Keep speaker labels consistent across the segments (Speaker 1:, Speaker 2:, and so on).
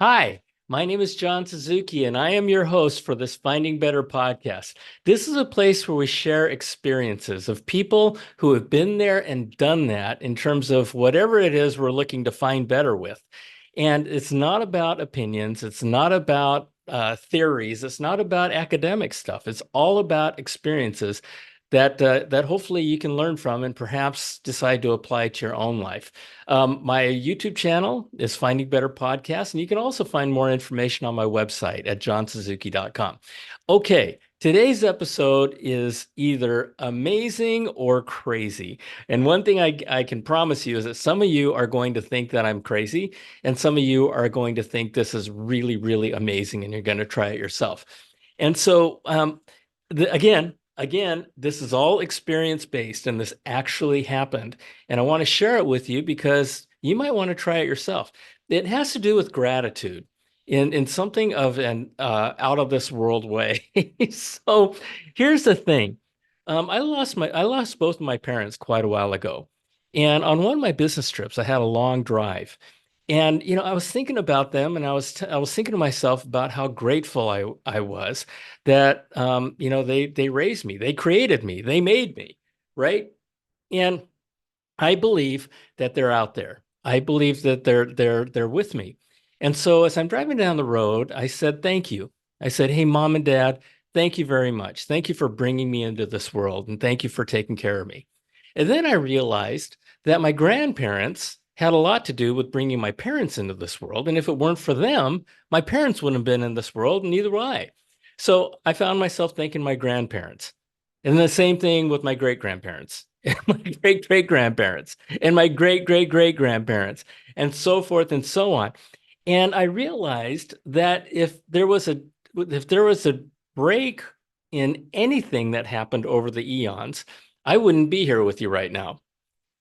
Speaker 1: Hi, my name is John Suzuki, and I am your host for this Finding Better podcast. This is a place where we share experiences of people who have been there and done that in terms of whatever it is we're looking to find better with. And it's not about opinions, it's not about theories, it's not about academic stuff. It's all about experiences that hopefully you can learn from and perhaps decide to apply to your own life. My YouTube channel is Finding Better Podcast, and you can also find more information on my website at johnsuzuki.com. Okay, today's episode is either amazing or crazy. And one thing I can promise you is that some of you are going to think that I'm crazy, and some of you are going to think this is really, really amazing, and you're going to try it yourself. And so, again, this is all experience based and this actually happened. And I want to share it with you because you might want to try it yourself. It has to do with gratitude in something of an out of this world way. So here's the thing. I lost both of my parents quite a while ago. And on one of my business trips, I had a long drive. And I was thinking about them, and I was thinking to myself about how grateful I was that they raised me, they created me, they made me, right? And I believe that they're out there. I believe that they're with me. And so as I'm driving down the road, I said, thank you. I said, hey, mom and dad, thank you very much. Thank you for bringing me into this world, and thank you for taking care of me. And then I realized that my grandparents had a lot to do with bringing my parents into this world. And if it weren't for them, my parents wouldn't have been in this world, and neither would I. So I found myself thanking my grandparents. And the same thing with my great grandparents, and my great great grandparents, and my great great great grandparents, and so forth and so on. And I realized that if there was a break in anything that happened over the eons, I wouldn't be here with you right now.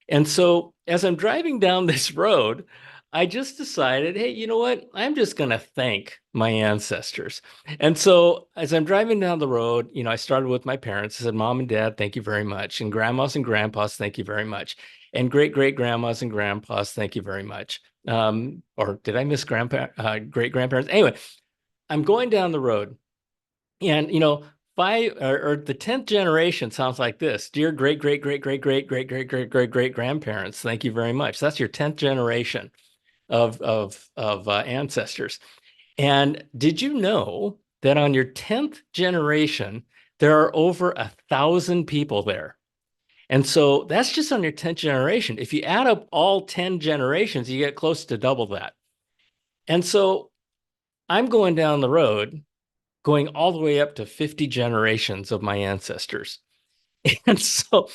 Speaker 1: And so as I'm driving down this road, I just decided, hey, you know what? I'm just going to thank my ancestors. And so as I'm driving down the road, I started with my parents. I said, Mom and Dad, thank you very much. And grandmas and grandpas, thank you very much. And great great grandmas and grandpas, thank you very much. Or did I miss great grandparents? Anyway, I'm going down the road, and five or the 10th generation sounds like this. Dear great great great great great great great great great great grandparents, thank you very much. That's your 10th generation of ancestors. And did you know that on your 10th generation there are over 1,000 people there? And so that's just on your 10th generation. If you add up all 10 generations, you get close to double that. And so I'm going down the road, going all the way up to 50 generations of my ancestors. And so,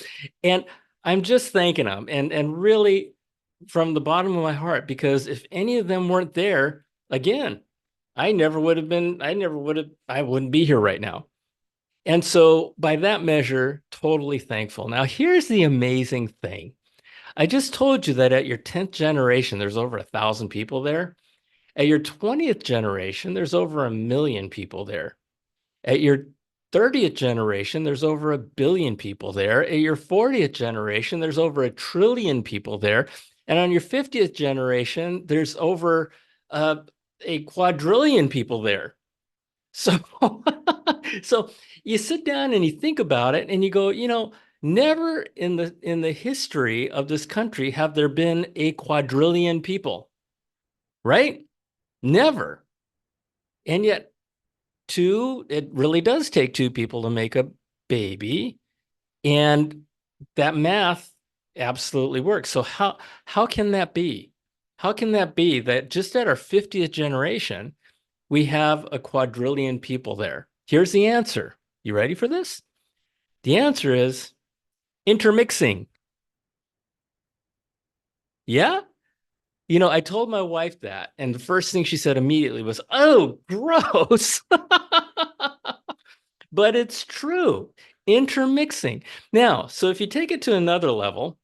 Speaker 1: and I'm just thanking them, and really from the bottom of my heart, because if any of them weren't there, again, I wouldn't be here right now. And so by that measure, totally thankful. Now, here's the amazing thing. I just told you that at your 10th generation, there's over 1,000 people there. At your 20th generation, there's over 1 million people there. At your 30th generation, there's over 1 billion people there. At your 40th generation, there's over 1 trillion people there. And on your 50th generation, there's over a quadrillion people there. So, so you sit down and you think about it and you go, never in the history of this country have there been a quadrillion people, right? Never. And yet it really does take two people to make a baby. And that math absolutely works. So how can that be? How can that be that just at our 50th generation, we have a quadrillion people there? Here's the answer. You ready for this? The answer is intermixing. Yeah? I told my wife that, and the first thing she said immediately was, "Oh, gross." But it's true. Intermixing. Now, so if you take it to another level,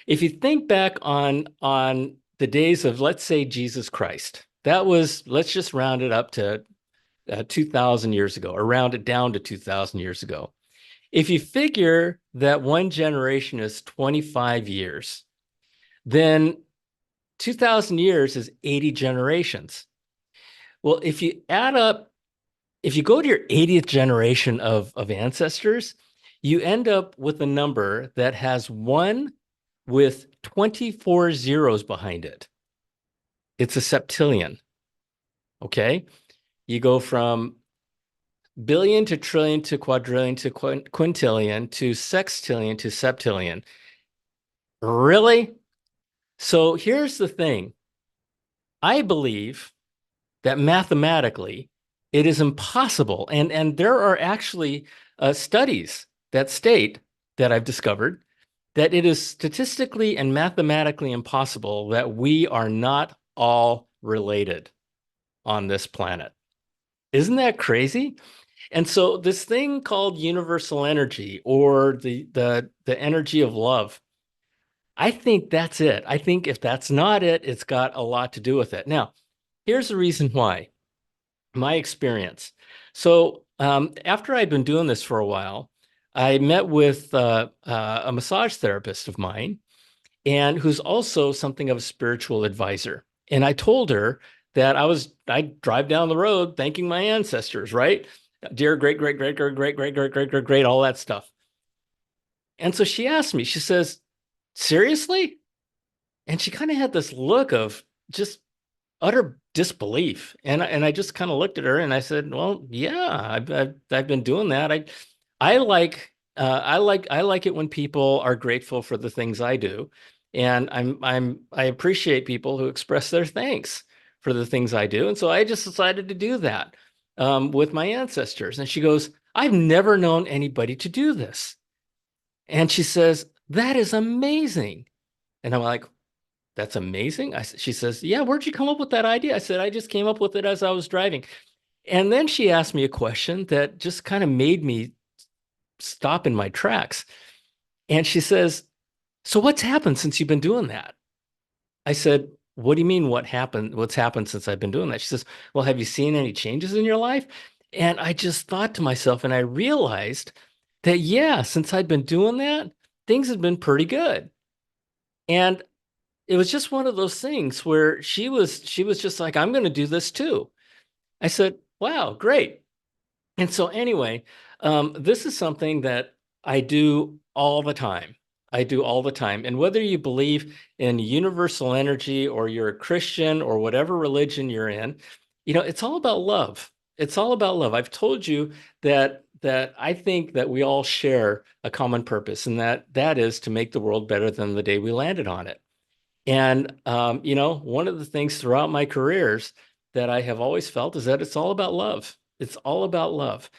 Speaker 1: if you think back on the days of, let's say, Jesus Christ, let's just round it up to 2,000 years ago, or round it down to 2,000 years ago. If you figure that one generation is 25 years, then 2,000 years is 80 generations. Well, if you go to your 80th generation of ancestors, you end up with a number that has one with 24 zeros behind it. It's a septillion. Okay. You go from billion to trillion to quadrillion to quintillion to sextillion to septillion. Really? So here's the thing. I believe that mathematically it is impossible. And there are actually studies that state that I've discovered that it is statistically and mathematically impossible that we are not all related on this planet. Isn't that crazy? And so this thing called universal energy or the energy of love, I think that's it. I think if that's not it, it's got a lot to do with it. Now, here's the reason why. My experience. So after I'd been doing this for a while, I met with a massage therapist of mine, and who's also something of a spiritual advisor. And I told her that I drive down the road thanking my ancestors, right? Dear great, great, great, great, great, great, great, great, great, great, all that stuff. And so she asked me, she says, seriously? And she kind of had this look of just utter disbelief. And I just kind of looked at her and I said, "Well, yeah, I've been doing that. I like it when people are grateful for the things I do, and I appreciate people who express their thanks for the things I do. And so I just decided to do that with my ancestors." And she goes, "I've never known anybody to do this." And she says, "That is amazing." And I'm like, "That's amazing." She says, "Yeah, where'd you come up with that idea?" I said, "I just came up with it as I was driving." And then she asked me a question that just kind of made me stop in my tracks. And she says, "So what's happened since you've been doing that?" I said, "What do you mean what happened? What's happened since I've been doing that?" She says, "Well, have you seen any changes in your life?" And I just thought to myself and I realized that, yeah, since I'd been doing that, things had been pretty good. And it was just one of those things where she was just like, "I'm going to do this too." I said, "Wow, great." And so anyway, this is something that I do all the time. I do all the time. And whether you believe in universal energy or you're a Christian or whatever religion you're in, it's all about love. It's all about love. I've told you that I think that we all share a common purpose, and that is to make the world better than the day we landed on it. And one of the things throughout my careers that I have always felt is that it's all about love. It's all about love.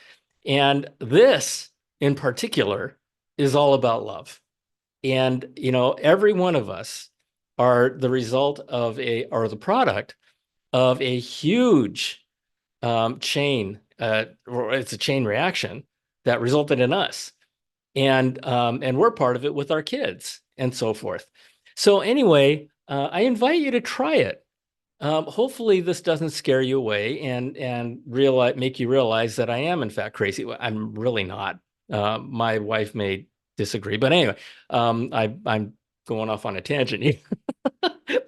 Speaker 1: And this in particular is all about love. And every one of us are the result of or the product of a huge chain, or it's a chain reaction that resulted in us, and we're part of it with our kids and so forth. So anyway, I invite you to try it. Hopefully, this doesn't scare you away and make you realize that I am in fact crazy. I'm really not. My wife may disagree, but anyway, I'm going off on a tangent here.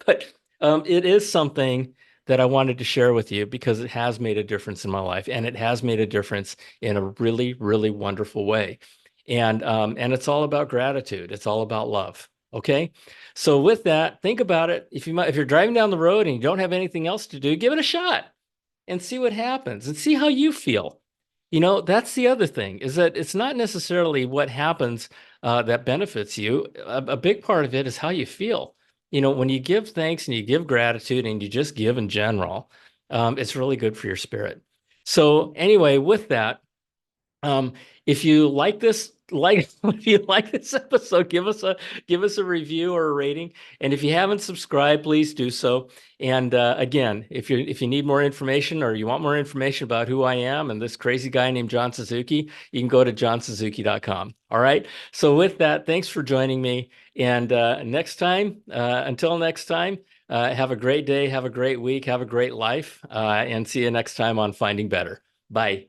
Speaker 1: But it is something that I wanted to share with you because it has made a difference in my life, and it has made a difference in a really, really wonderful way. And it's all about gratitude. It's all about love. Okay. So with that, think about it. If you're driving down the road and you don't have anything else to do, give it a shot and see what happens and see how you feel. That's the other thing, is that it's not necessarily what happens that benefits you. A big part of it is how you feel. When you give thanks and you give gratitude and you just give in general, it's really good for your spirit. So anyway, with that, um, if you like this, if you like this episode, give us a review or a rating. And if you haven't subscribed, please do so. And again, if you need more information or you want more information about who I am and this crazy guy named John Suzuki, you can go to johnsuzuki.com. All right. So with that, thanks for joining me. And until next time, have a great day, have a great week, have a great life, and see you next time on Finding Better. Bye.